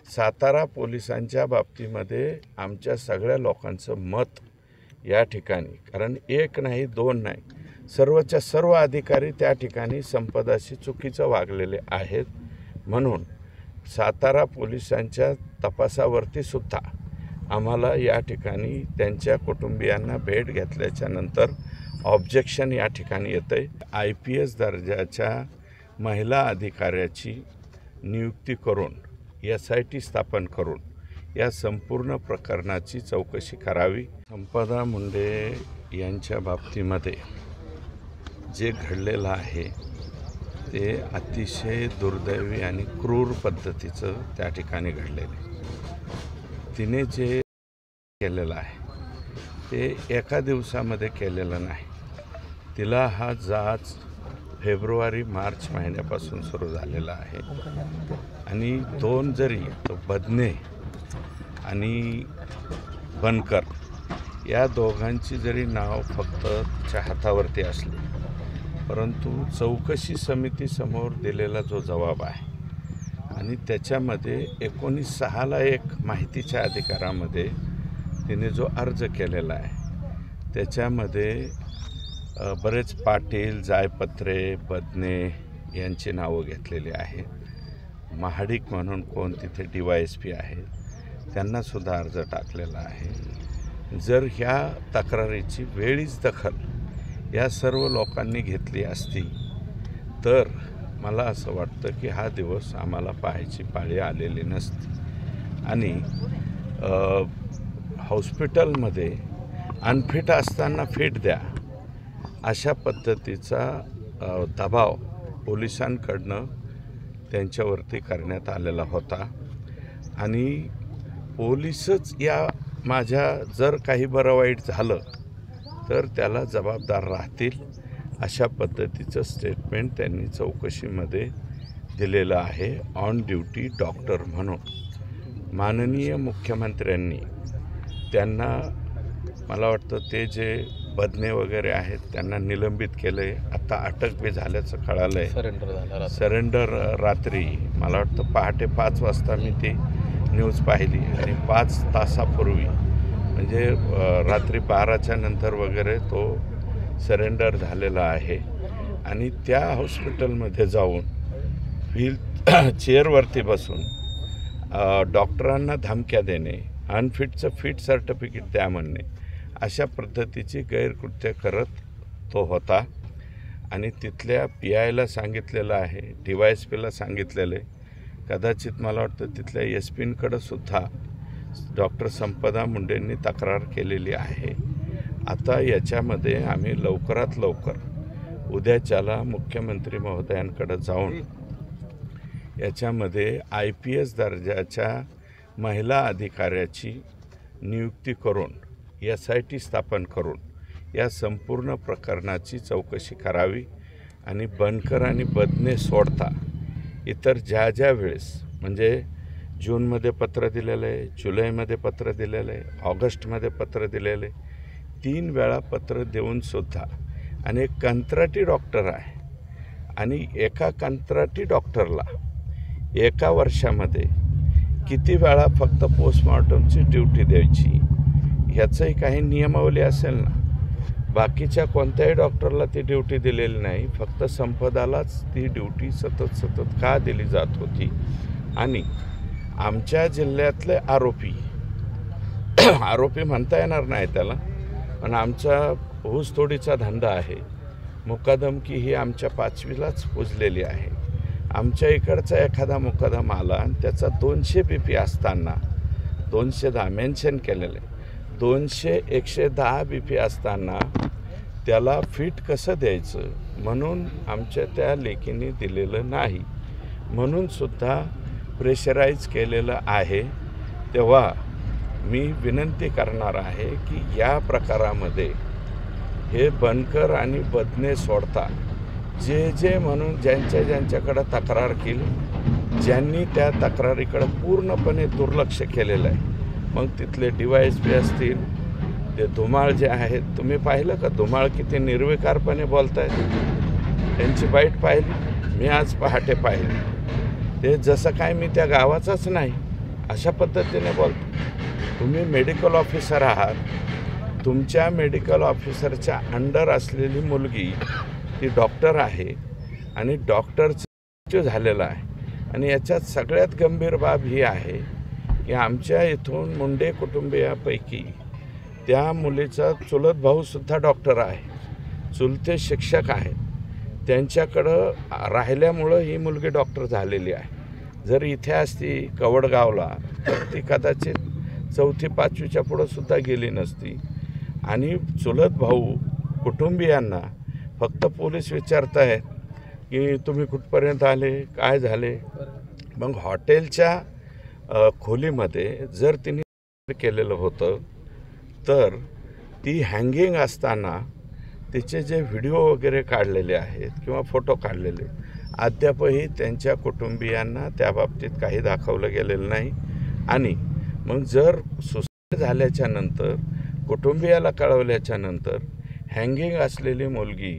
सातारा पोलिसांच्या बाबतीमध्ये आमच्या सगळ्या लोकांचं मत या ठिकाणी, कारण एक नाही दोन नाही, सर्वच्या सर्व अधिकारी त्या ठिकाणी संपदाशी चुकीचं वागलेले आहेत. म्हणून सातारा पोलिसांच्या तपासावरती सुद्धा आम्हाला या ठिकाणी त्यांच्या कुटुंबियांना भेट घेतल्याच्या नंतर ऑब्जेक्शन या ठिकाणी येतंय. IPS दर्जाच्या महिला अधिकाऱ्याची नियुक्ती करून SIT स्थापन करून या संपूर्ण प्रकरणाची चौकशी करावी. संपदा मुंडे यांच्या बाबतीमध्ये जे घडलेलं आहे ते अतिशय दुर्दैवी आणि क्रूर पद्धतीचं त्या ठिकाणी घडलेलं आहे. तिने जे केलेलं आहे ते एका दिवसामध्ये केलेलं नाही. तिला हा जाच फेब्रुवारी-मार्च महिन्यापासून सुरू झालेला आहे आणि दोन जरी तो बदने आणि बनकर या दोघांची जरी नाव फक्त तिच्या हातावरती असली, परंतु चौकशी समितीसमोर दिलेला जो जबाब आहे आणि त्याच्यामध्ये 19/6 एक माहितीच्या अधिकारामध्ये तिने जो अर्ज केलेला आहे त्याच्यामध्ये बरेच पाटील, जायपत्रे, बदने यांची नावं घेतलेली आहे. महाडिक म्हणून कोण तिथे DYSP आहेत त्यांनासुद्धा अर्ज टाकलेला आहे. जर ह्या तक्रारीची वेळीच दखल या सर्व लोकांनी घेतली असती तर मला असं वाटतं की हा दिवस आम्हाला पाहायची पाळी आलेली नसती. आणि हॉस्पिटलमध्ये अनफिट असताना फिट द्या अशा पद्धतीचा दबाव पोलिसांकडनं त्यांच्यावरती करण्यात आलेला होता आणि पोलीसच या माझ्या जर काही बरं वाईट झालं तर त्याला जबाबदार राहतील अशा पद्धतीचं स्टेटमेंट त्यांनी चौकशीमध्ये दिलेलं आहे. ऑन ड्युटी डॉक्टर म्हणून माननीय मुख्यमंत्र्यांनी त्यांना, मला वाटतं ते जे बदने वगैरे आहेत त्यांना निलंबित केलं आहे. आता अटक बी झाल्याचं कळालं आहे. सरेंडर रात्री मला वाटतं पहाटे 5 वाजता मी ती न्यूज पाहिली आणि 5 तासापूर्वी म्हणजे रात्री 12च्या नंतर वगैरे तो सरेंडर झालेला आहे. आणि त्या हॉस्पिटलमध्ये जाऊन चेअरवरती बसून डॉक्टरांना धमक्या देणे, अनफिटचं फिट सर्टिफिकेट द्या म्हणणे, अशा पद्धतीची गैरकृत्य करत तो होता. आणि तिथल्या PIला सांगितलेलं आहे, DYSPला सांगितलेलं आहे, कदाचित मला वाटतं तिथल्या SPंकडं सुद्धा डॉक्टर संपदा मुंडेंनी तक्रार केलेली आहे. आता याच्यामध्ये आम्ही लवकरात लवकर उद्याच्याला मुख्यमंत्री महोदयांकडे जाऊन याच्यामध्ये IPS दर्जाच्या महिला अधिकाऱ्याची नियुक्ती करून SIT स्थापन करून या संपूर्ण प्रकरणाची चौकशी करावी. आणि बनकर आणि बदने सोडता इतर ज्या वेळेस, म्हणजे जूनमध्ये पत्र दिलेलं आहे, जुलैमध्ये पत्र दिलेलं आहे, ऑगस्टमध्ये पत्र दिलेलं आहे, 3 वेळा पत्र देऊनसुद्धा, आणि एक कंत्राटी डॉक्टर आहे आणि एका कंत्राटी डॉक्टरला एका वर्षामध्ये किती वेळा फक्त पोस्टमॉर्टमची ड्युटी द्यायची ह्याचंही काही नियमावली असेल ना. बाकीच्या कोणत्याही डॉक्टरला ती ड्युटी दिलेली नाही, फक्त संपदालाच ती ड्युटी सतत का दिली जात होती. आणि आमच्या जिल्ह्यातले आरोपी म्हणता येणार नाही त्याला, पण आमचा ऊसतोडीचा धंदा आहे. मुकादमकी ही आमच्या 5वीलाच पुजलेली आहे. आमच्या इकडचा एखादा मुकादम आला आणि त्याचा 200 BP असताना, 210 मेन्शन केलेलं आहे, 110 BP असताना त्याला फिट कसं द्यायचं म्हणून आमच्या त्या लेखीने दिलेलं नाही, म्हणून सुद्धा प्रेशराईज केलेलं आहे. तेव्हा मी विनंती करणार आहे की या प्रकारामध्ये हे बनकर आणि बदने सोडता जे म्हणून ज्यांच्याकडं तक्रार केली, ज्यांनी त्या तक्रारीकडं पूर्णपणे दुर्लक्ष केलेलं आहे, मग तिथले DYSP असतील, ते धुमाळ जे आहेत, तुम्ही पाहिलं का धुमाळ किती निर्विकारपणे बोलत आहेत, त्यांची बाईट पाहिली मी आज पहाटे पाहिली. ते जसं काय मी त्या गावाचाच नाही, अशा पद्धतीने बोलतो. तुम्ही मेडिकल ऑफिसर आहात, तुमच्या मेडिकल ऑफिसरच्या अंडर असलेली मुलगी ती डॉक्टर आहे आणि डॉक्टरचा मृत्यू झालेला आहे. आणि याच्यात सगळ्यात गंभीर बाब ही आहे की आमच्या इथून मुंडे कुटुंबियापैकी त्या मुलीचा चुलत भाऊसुद्धा डॉक्टर आहे, चुलते शिक्षक आहेत. त्यांच्याकडं राहिल्यामुळं ही मुलगी डॉक्टर झालेली आहे. जर इथे असती कवडगावला तर ती कदाचित 4थी 5वीच्या पुढंसुद्धा गेली नसती. आणि चुलत भाऊ कुटुंबियांना फक्त पोलीस विचारत आहेत की तुम्ही कुठपर्यंत आले, काय झाले. मग हॉटेलच्या खोलीमध्ये जर तिने केलेलं होतं तर ती हँगिंग असताना तिचे जे व्हिडिओ वगैरे काढलेले आहेत किंवा फोटो काढलेले अद्यापही त्यांच्या कुटुंबियांना त्या बाबतीत काही दाखवलं गेलेलं नाही. आणि मग जर सुसाईड झाल्याच्या नंतर कुटुंबियाला कळवल्याच्या नंतर हँगिंग असलेली मुलगी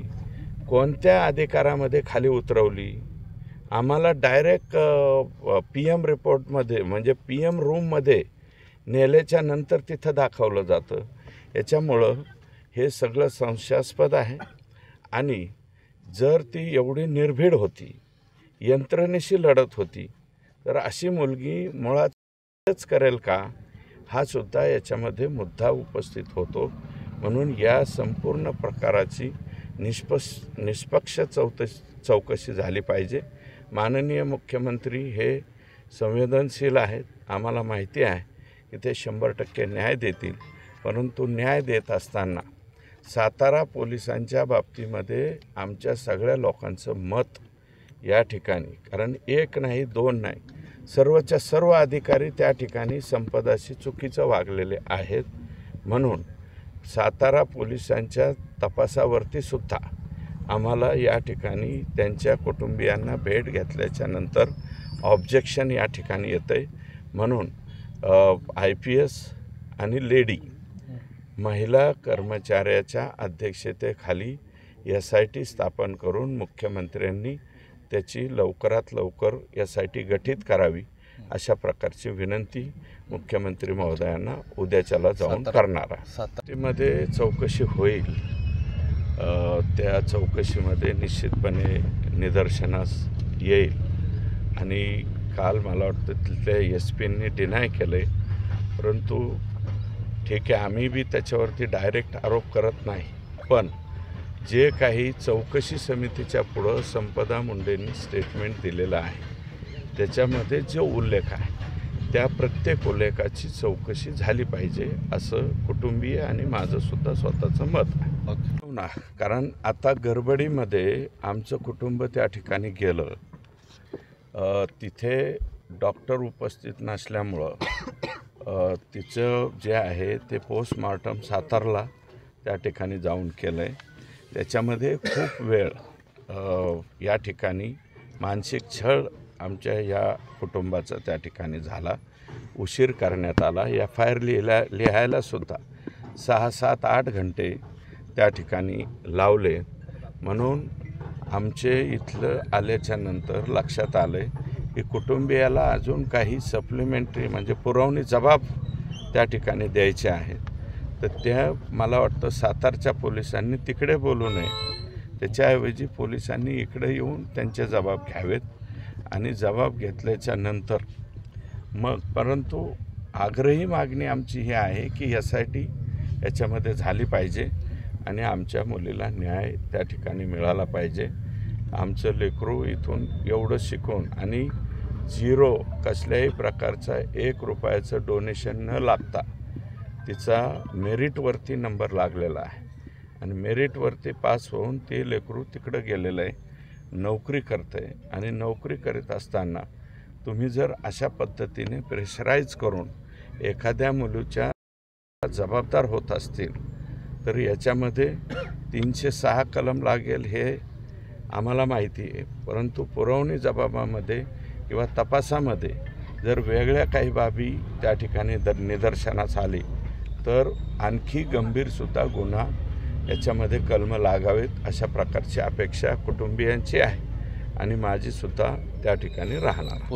कोणत्या अधिकारामध्ये खाली उतरवली, आम्हाला डायरेक्ट PM रिपोर्टमध्ये म्हणजे PM रूममध्ये नेल्याच्या नंतर तिथं दाखवलं जातं. याच्यामुळं हे सगळं संशयास्पद आहे. आणि जर ती एवढी निर्भीड होती, यंत्रणेशी लढत होती, तर अशी मुलगी मुळातच करेल का, हा सुद्धा याच्यामध्ये मुद्दा उपस्थित होतो. म्हणून या संपूर्ण प्रकाराची निष्पक्ष चौकशी झाली पाहिजे. माननीय मुख्यमंत्री हे संवेदनशील आहेत, आम्हाला माहिती आहे की ते 100% न्याय देतील. परंतु न्याय देत असताना सातारा पोलिसांच्या बाबतीमध्ये आमच्या सगळ्या लोकांचं मत या ठिकाणी, कारण एक नाही दोन नाही, सर्वच्या सर्व अधिकारी त्या ठिकाणी संपदाशी चुकीचं वागलेले आहेत. म्हणून सातारा पोलिसांच्या तपासावरती सुद्धा आम्हाला या ठिकाणी त्यांच्या कुटुंबियांना भेट घेतल्याच्या नंतर ऑब्जेक्शन या ठिकाणी येतं आहे. म्हणून IPS आणि लेडी महिला कर्मचाऱ्याच्या अध्यक्षतेखाली SIT स्थापन करून मुख्यमंत्र्यांनी त्याची लवकरात लवकर SIT गठीत करावी अशा प्रकारची विनंती मुख्यमंत्री महोदयांना उद्याच्याला जाऊन करणार आहे. त्यामध्ये चौकशी होईल. त्या चौकशीमध्ये निश्चितपणे निदर्शनास येईल. आणि काल मला वाटतं तिथल्या SP-नी डिनाय केलं आहे. परंतु ठीक आहे, आम्ही बी त्याच्यावरती डायरेक्ट आरोप करत नाही. पण जे काही चौकशी समितीच्या पुढं संपदा मुंडेंनी स्टेटमेंट दिलेलं आहे त्याच्यामध्ये जो उल्लेख आहे त्या प्रत्येक उल्लेखाची चौकशी झाली पाहिजे असं कुटुंबीय आणि माझंसुद्धा स्वतःचं मत आहे. ना, कारण आता गडबडीमध्ये आमचं कुटुंब त्या ठिकाणी गेलं, तिथे डॉक्टर उपस्थित नसल्यामुळं तिचं जे आहे ते पोस्टमॉर्टम सातारला त्या ठिकाणी जाऊन केलं आहे. त्याच्यामध्ये खूप वेळ या ठिकाणी मानसिक छळ आमच्या या कुटुंबाचा त्या ठिकाणी झाला, उशीर करण्यात आला. FIR लिहायलासुद्धा 6, 7, 8 घंटे त्या ठिकाणी लावले. म्हणून आमचे इथलं आल्याच्या नंतर लक्षात आलं आहे की कुटुंबियाला अजून काही सप्लिमेंटरी म्हणजे पुरवणी जबाब त्या ठिकाणी द्यायचे आहेत. तर त्या मला वाटतं सातारच्या पोलिसांनी तिकडे बोलू नये, त्याच्याऐवजी पोलिसांनी इकडे येऊन त्यांचे जबाब घ्यावेत. आणि जबाब घेतल्याच्या नंतर मग, परंतु आग्रही मागणी आमची ही आहे की SIT याच्यामध्ये झाली पाहिजे आणि आमच्या मुलीला न्याय त्या ठिकाणी मिळाला पाहिजे. आमचं लेकरू इथून एवढं शिकून आणि झिरो कसल्याही प्रकारचा 1 रुपयाचं डोनेशन न लागता तिचा मेरिटवरती नंबर लागलेला आहे आणि मेरिटवरती पास होऊन ते लेकरू तिकडं गेलेलं आहे, नोकरी करतं आहे. आणि नोकरी करीत असताना तुम्ही जर अशा पद्धतीने प्रेशराईज करून एखाद्या मुलीच्या जबाबदार होत असतील तर याच्यामध्ये 306 कलम लागेल हे आम्हाला माहिती आहे. परंतु पुरवणी जबाबामध्ये किंवा तपासामध्ये जर वेगळ्या काही बाबी त्या ठिकाणी निदर्शनास आली तर आणखी गंभीरसुद्धा गुन्हा याच्यामध्ये कलम लागावेत अशा प्रकारची अपेक्षा कुटुंबियांची आहे आणि माझीसुद्धा त्या ठिकाणी राहणार.